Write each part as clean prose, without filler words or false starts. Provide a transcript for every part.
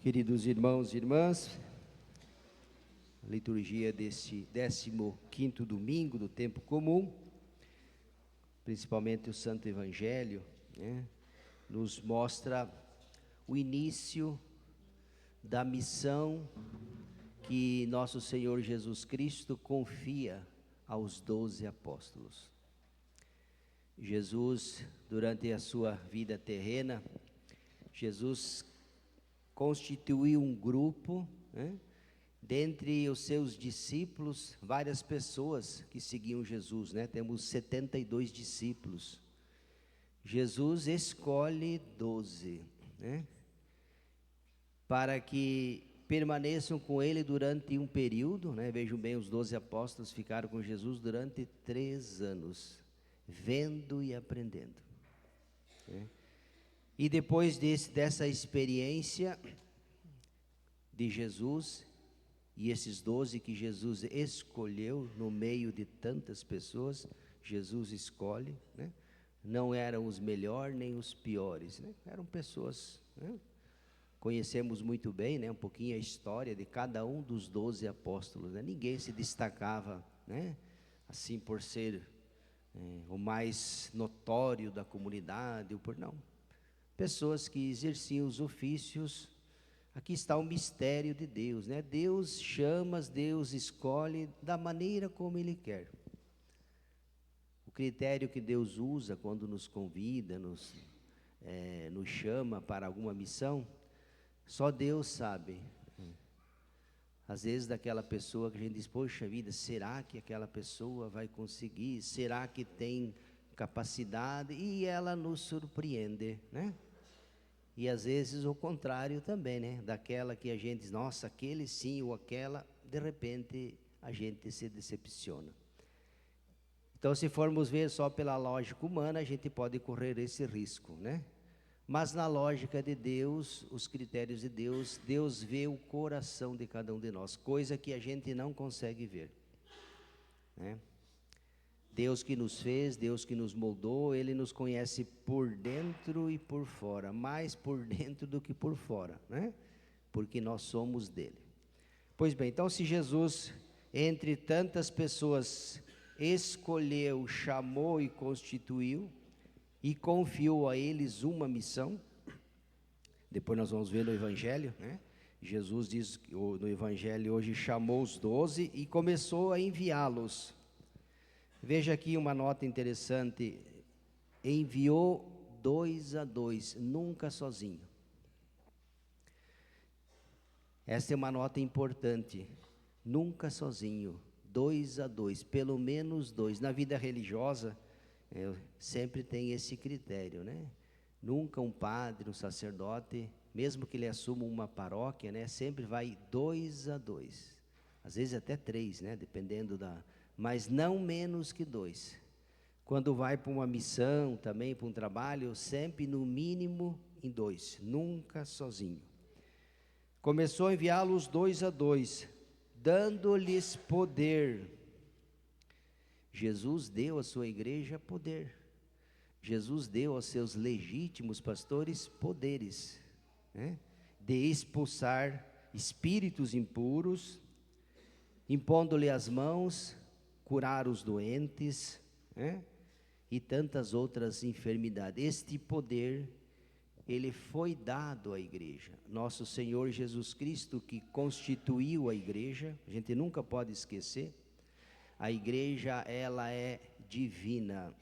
Queridos irmãos e irmãs, a liturgia deste 15º domingo do tempo comum, principalmente o Santo Evangelho, nos mostra o início da missão que nosso Senhor Jesus Cristo confia aos 12 apóstolos. Jesus, durante a sua vida terrena, Jesus constituiu um grupo, dentre os seus discípulos, várias pessoas que seguiam Jesus, temos 72 discípulos. Jesus escolhe 12, para que permaneçam com ele durante um período, vejam bem, os 12 apóstolos ficaram com Jesus durante 3 anos, vendo e aprendendo. E depois dessa experiência de Jesus, e esses 12 que Jesus escolheu no meio de tantas pessoas, Jesus escolhe, não eram os melhores nem os piores, eram pessoas, conhecemos muito bem, um pouquinho a história de cada um dos 12 apóstolos, ninguém se destacava, assim por ser o mais notório da comunidade, não. Pessoas que exerciam os ofícios. Aqui está o mistério de Deus, Deus chama, Deus escolhe da maneira como Ele quer. O critério que Deus usa quando nos convida, nos chama para alguma missão, só Deus sabe. Às vezes daquela pessoa que a gente diz, poxa vida, será que aquela pessoa vai conseguir? Será que tem capacidade? E ela nos surpreende, E às vezes o contrário também, daquela que a gente diz, nossa, aquele sim ou aquela, de repente a gente se decepciona. Então, se formos ver só pela lógica humana, a gente pode correr esse risco, Mas na lógica de Deus, os critérios de Deus, Deus vê o coração de cada um de nós, coisa que a gente não consegue ver, Deus que nos fez, Deus que nos moldou, Ele nos conhece por dentro e por fora, mais por dentro do que por fora, Porque nós somos dele. Pois bem, então se Jesus, entre tantas pessoas, escolheu, chamou e constituiu, e confiou a eles uma missão, depois nós vamos ver no Evangelho, Jesus diz no Evangelho hoje, chamou os 12 e começou a enviá-los. Veja aqui uma nota interessante, enviou 2 a 2, nunca sozinho. Esta é uma nota importante, nunca sozinho, 2 a 2, pelo menos 2. Na vida religiosa, sempre tem esse critério, Nunca um padre, um sacerdote, mesmo que ele assuma uma paróquia, sempre vai 2 a 2. Às vezes até 3, dependendo mas não menos que 2. Quando vai para uma missão também, para um trabalho, sempre no mínimo em 2, nunca sozinho. Começou a enviá-los 2 a 2, dando-lhes poder. Jesus deu à sua igreja poder. Jesus deu aos seus legítimos pastores poderes, de expulsar espíritos impuros, impondo-lhe as mãos, curar os doentes, e tantas outras enfermidades. Este poder, ele foi dado à igreja. Nosso Senhor Jesus Cristo, que constituiu a igreja, a gente nunca pode esquecer, a igreja, ela é divina,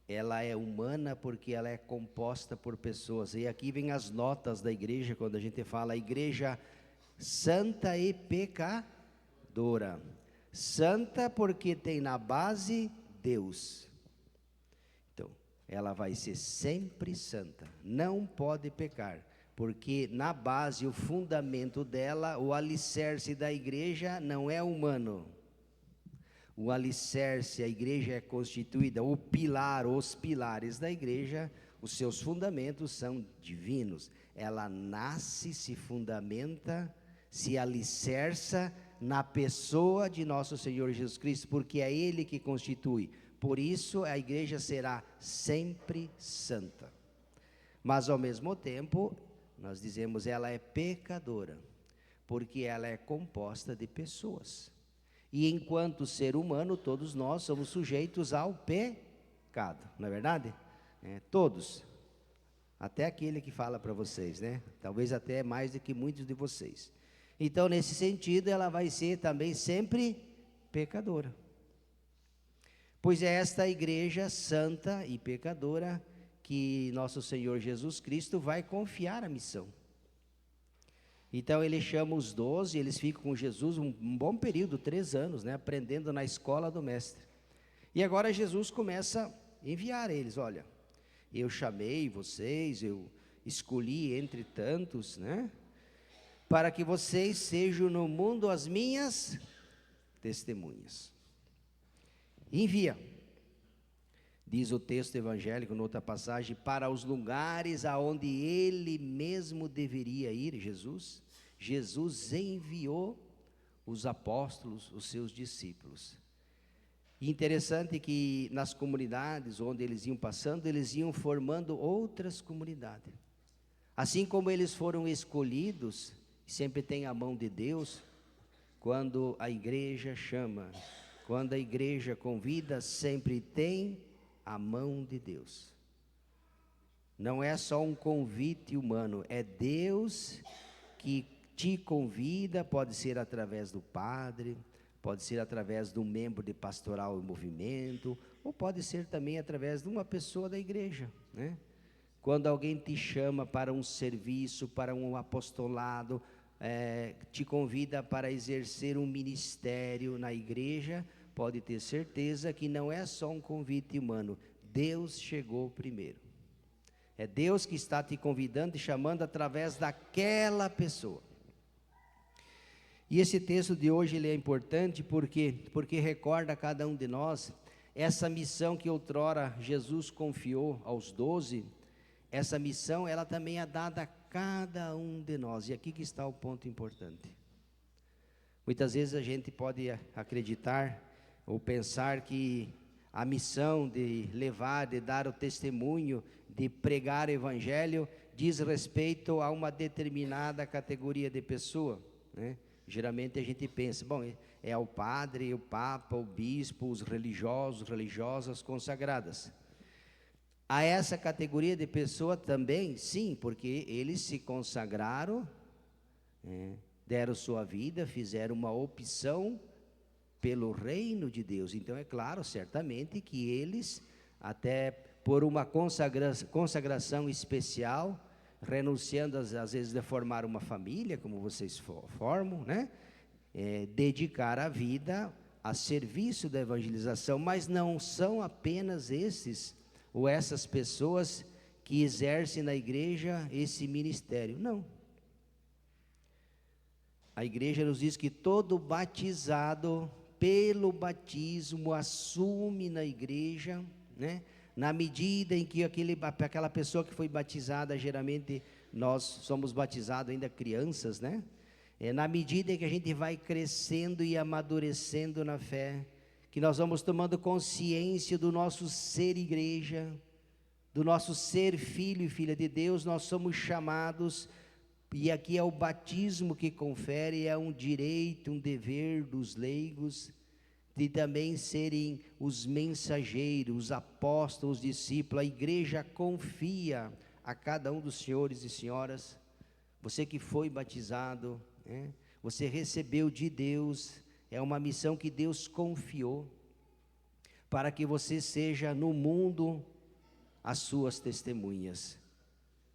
ela é humana porque ela é composta por pessoas, e aqui vem as notas da igreja, quando a gente fala a igreja santa e pecadora. Santa porque tem na base Deus, então ela vai ser sempre santa, não pode pecar, porque na base, o fundamento dela, o alicerce da igreja não é humano. O alicerce, a igreja é constituída, o pilar, os pilares da igreja, os seus fundamentos são divinos. Ela nasce, se fundamenta, se alicerça na pessoa de nosso Senhor Jesus Cristo, porque é Ele que constitui. Por isso a igreja será sempre santa. Mas ao mesmo tempo, nós dizemos ela é pecadora, porque ela é composta de pessoas. E enquanto ser humano, todos nós somos sujeitos ao pecado, não é verdade? Todos. Até aquele que fala para vocês, né? Talvez até mais do que muitos de vocês. Então, nesse sentido, ela vai ser também sempre pecadora. Pois é esta igreja santa e pecadora que nosso Senhor Jesus Cristo vai confiar a missão. Então ele chama os 12, eles ficam com Jesus um bom período, 3 anos, né, aprendendo na escola do mestre. E agora Jesus começa a enviar eles, olha, eu chamei vocês, eu escolhi entre tantos, né, para que vocês sejam no mundo as minhas testemunhas. Envia, diz o texto evangélico, noutra passagem, para os lugares aonde ele mesmo deveria ir, Jesus enviou os apóstolos, os seus discípulos. E interessante que nas comunidades onde eles iam passando, eles iam formando outras comunidades. Assim como eles foram escolhidos, sempre tem a mão de Deus, quando a igreja chama, quando a igreja convida, sempre tem a mão de Deus. Não é só um convite humano, é Deus que te convida, pode ser através do padre, pode ser através de um membro de pastoral e movimento, ou pode ser também através de uma pessoa da igreja, né? Quando alguém te chama para um serviço, para um apostolado, te convida para exercer um ministério na igreja, pode ter certeza que não é só um convite humano, Deus chegou primeiro. É Deus que está te convidando e chamando através daquela pessoa. E esse texto de hoje ele é importante porque recorda a cada um de nós essa missão que outrora Jesus confiou aos 12. Essa missão ela também é dada a cada um de nós. E aqui que está o ponto importante. Muitas vezes a gente pode acreditar ou pensar que a missão de levar, de dar o testemunho, de pregar o evangelho diz respeito a uma determinada categoria de pessoa, né? Geralmente a gente pensa, bom, é o padre, o papa, o bispo, os religiosos, religiosas consagradas. A essa categoria de pessoa também, sim, porque eles se consagraram, deram sua vida, fizeram uma opção pelo reino de Deus. Então é claro, certamente, que eles, até por uma consagração especial, renunciando às vezes de formar uma família, como vocês formam, né? Dedicar a vida a serviço da evangelização, mas não são apenas esses ou essas pessoas que exercem na igreja esse ministério, não. A igreja nos diz que todo batizado, pelo batismo, assume na igreja, né? Na medida em que aquela pessoa que foi batizada, geralmente nós somos batizados ainda crianças, né? Na medida em que a gente vai crescendo e amadurecendo na fé, que nós vamos tomando consciência do nosso ser igreja, do nosso ser filho e filha de Deus, nós somos chamados, e aqui é o batismo que confere, é um direito, um dever dos leigos, de também serem os mensageiros, os apóstolos, os discípulos. A igreja confia a cada um dos senhores e senhoras, você que foi batizado, né? Você recebeu de Deus, é uma missão que Deus confiou, para que você seja no mundo as suas testemunhas.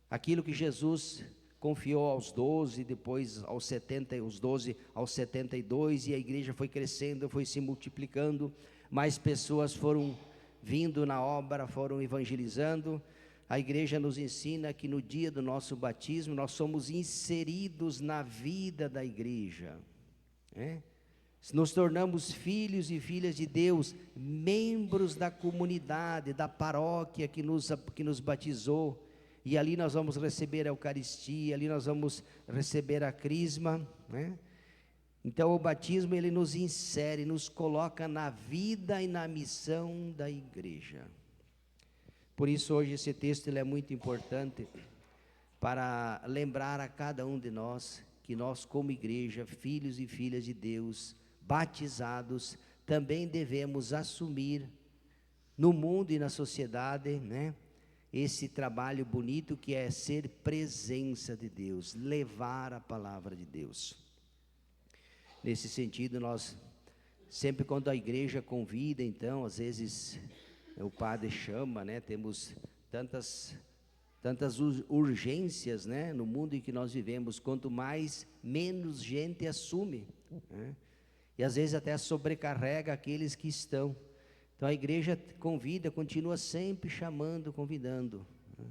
Aquilo que Jesus confiou aos 12, depois aos 70, os 12 aos 72, e a igreja foi crescendo, foi se multiplicando, mais pessoas foram vindo na obra, foram evangelizando. A igreja nos ensina que no dia do nosso batismo, nós somos inseridos na vida da igreja, né? Nos tornamos filhos e filhas de Deus, membros da comunidade, da paróquia que nos batizou, e ali nós vamos receber a Eucaristia, ali nós vamos receber a Crisma, né? Então o batismo ele nos insere, nos coloca na vida e na missão da igreja. Por isso hoje esse texto ele é muito importante, para lembrar a cada um de nós que nós, como igreja, filhos e filhas de Deus, batizados, também devemos assumir no mundo e na sociedade, né, esse trabalho bonito que é ser presença de Deus, levar a palavra de Deus. Nesse sentido, nós, sempre quando a igreja convida, então, às vezes o padre chama, né, temos tantas urgências, né, no mundo em que nós vivemos, quanto mais, menos gente assume, né, e às vezes até sobrecarrega aqueles que estão. Então a igreja convida, continua sempre chamando, convidando, né.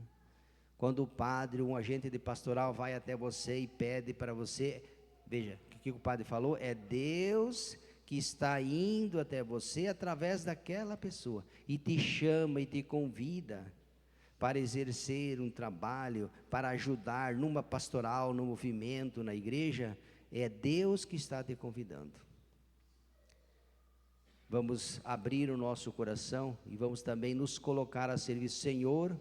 Quando o padre, um agente de pastoral vai até você e pede para você, veja, o que o padre falou? É Deus que está indo até você através daquela pessoa, e te chama e te convida para exercer um trabalho, para ajudar numa pastoral, no movimento, na igreja. É Deus que está te convidando. Vamos abrir o nosso coração e vamos também nos colocar a serviço. Senhor,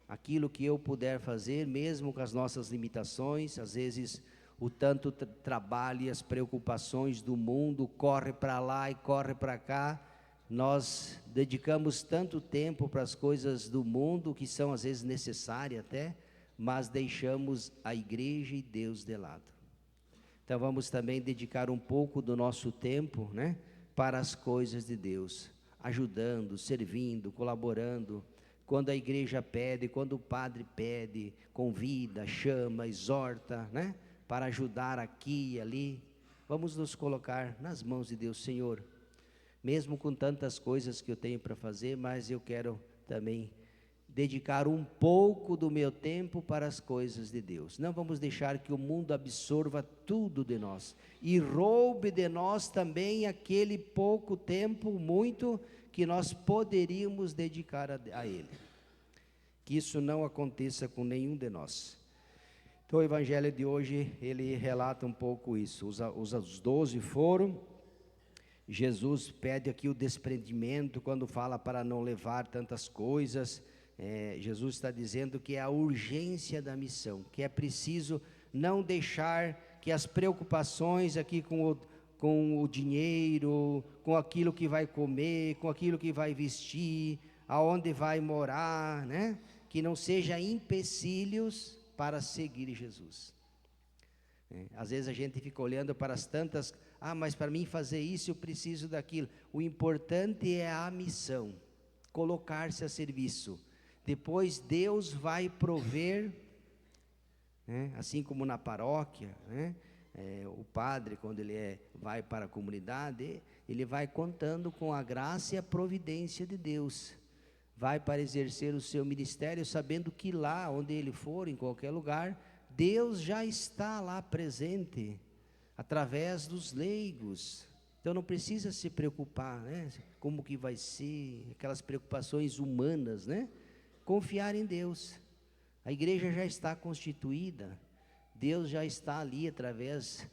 aquilo que eu puder fazer, mesmo com as nossas limitações, às vezes o tanto trabalho e as preocupações do mundo, corre para lá e corre para cá, nós dedicamos tanto tempo para as coisas do mundo, que são às vezes necessárias até, mas deixamos a igreja e Deus de lado. Então vamos também dedicar um pouco do nosso tempo, né, para as coisas de Deus, ajudando, servindo, colaborando. Quando a igreja pede, quando o padre pede, convida, chama, exorta, né, para ajudar aqui e ali, vamos nos colocar nas mãos de Deus. Senhor, mesmo com tantas coisas que eu tenho para fazer, mas eu quero também dedicar um pouco do meu tempo para as coisas de Deus. Não vamos deixar que o mundo absorva tudo de nós e roube de nós também aquele pouco tempo, muito, que nós poderíamos dedicar a Ele. Que isso não aconteça com nenhum de nós. Então o evangelho de hoje, ele relata um pouco isso. Os 12 foram. Jesus pede aqui o desprendimento quando fala para não levar tantas coisas. Jesus está dizendo que é a urgência da missão, que é preciso não deixar que as preocupações aqui com o dinheiro, com aquilo que vai comer, com aquilo que vai vestir, aonde vai morar, né, que não seja empecilhos para seguir Jesus. Às vezes a gente fica olhando para as tantas, mas para mim fazer isso eu preciso daquilo. O importante é a missão, colocar-se a serviço. Depois Deus vai prover, né, assim como na paróquia, né, o padre, quando ele vai para a comunidade, ele vai contando com a graça e a providência de Deus. Vai para exercer o seu ministério, sabendo que lá onde ele for, em qualquer lugar, Deus já está lá presente, através dos leigos. Então não precisa se preocupar, né, como que vai ser, aquelas preocupações humanas, né? Confiar em Deus. A igreja já está constituída, Deus já está ali através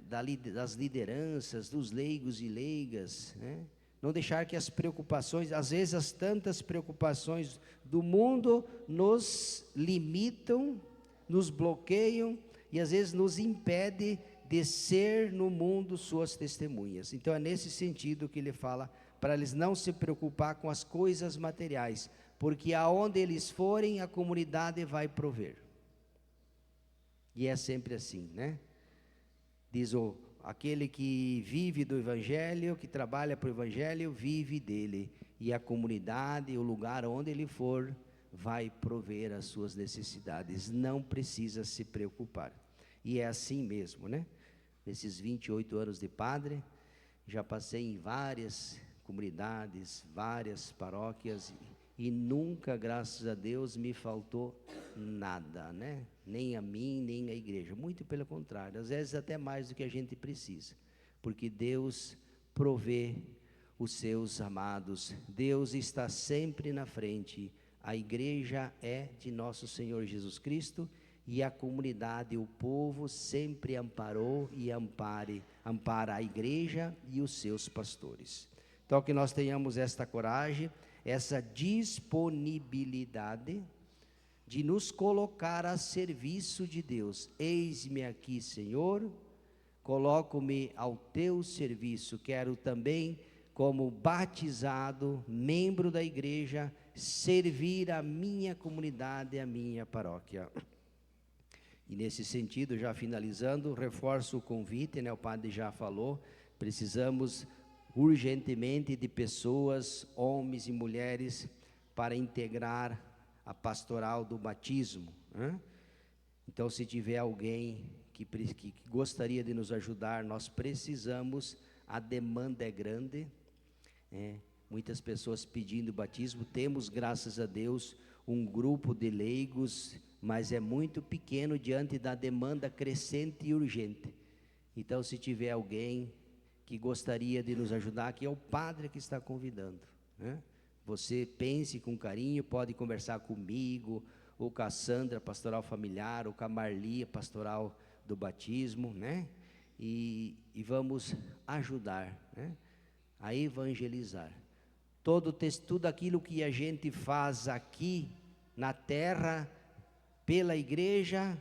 das lideranças, dos leigos e leigas, né? Não deixar que as preocupações, às vezes as tantas preocupações do mundo nos limitam, nos bloqueiam e às vezes nos impede de ser no mundo suas testemunhas. Então é nesse sentido que ele fala para eles não se preocupar com as coisas materiais, porque aonde eles forem a comunidade vai prover. E é sempre assim, né? Diz aquele que vive do evangelho, que trabalha para o evangelho, vive dele, e a comunidade, o lugar onde ele for, vai prover as suas necessidades, não precisa se preocupar. E é assim mesmo, né? Nesses 28 anos de padre, já passei em várias comunidades, várias paróquias, e nunca, graças a Deus, me faltou nada, né? Nem a mim, nem a igreja, muito pelo contrário, às vezes até mais do que a gente precisa, porque Deus provê os seus amados, Deus está sempre na frente. A igreja é de nosso Senhor Jesus Cristo, e a comunidade, o povo sempre amparou e ampara a igreja e os seus pastores. Então que nós tenhamos esta coragem, essa disponibilidade, de nos colocar a serviço de Deus. Eis-me aqui, Senhor, coloco-me ao teu serviço. Quero também, como batizado, membro da igreja, servir a minha comunidade, a minha paróquia. E nesse sentido, já finalizando, reforço o convite, o padre já falou, precisamos urgentemente de pessoas, homens e mulheres, para integrar a pastoral do batismo. Então, se tiver alguém que gostaria de nos ajudar, nós precisamos, a demanda é grande, muitas pessoas pedindo batismo. Temos, graças a Deus, um grupo de leigos, mas é muito pequeno diante da demanda crescente e urgente. Então, se tiver alguém que gostaria de nos ajudar, que é o padre que está convidando, você pense com carinho, pode conversar comigo, ou com a Sandra, pastoral familiar, ou com a Marli, pastoral do batismo, e vamos ajudar, a evangelizar. Tudo aquilo que a gente faz aqui na terra, pela igreja,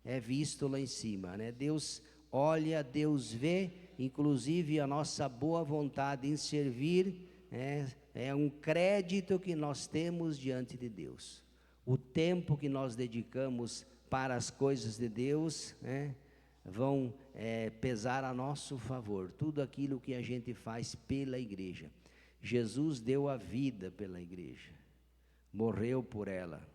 é visto lá em cima, Deus olha, Deus vê, inclusive a nossa boa vontade em servir, é um crédito que nós temos diante de Deus. O tempo que nós dedicamos para as coisas de Deus, vão pesar a nosso favor. Tudo aquilo que a gente faz pela igreja. Jesus deu a vida pela igreja, morreu por ela,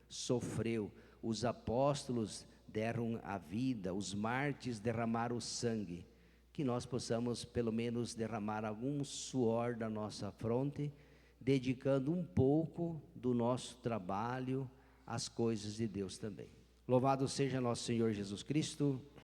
sofreu. Os apóstolos deram a vida, os mártires derramaram o sangue. Que nós possamos pelo menos derramar algum suor da nossa fronte, dedicando um pouco do nosso trabalho às coisas de Deus também. Louvado seja nosso Senhor Jesus Cristo.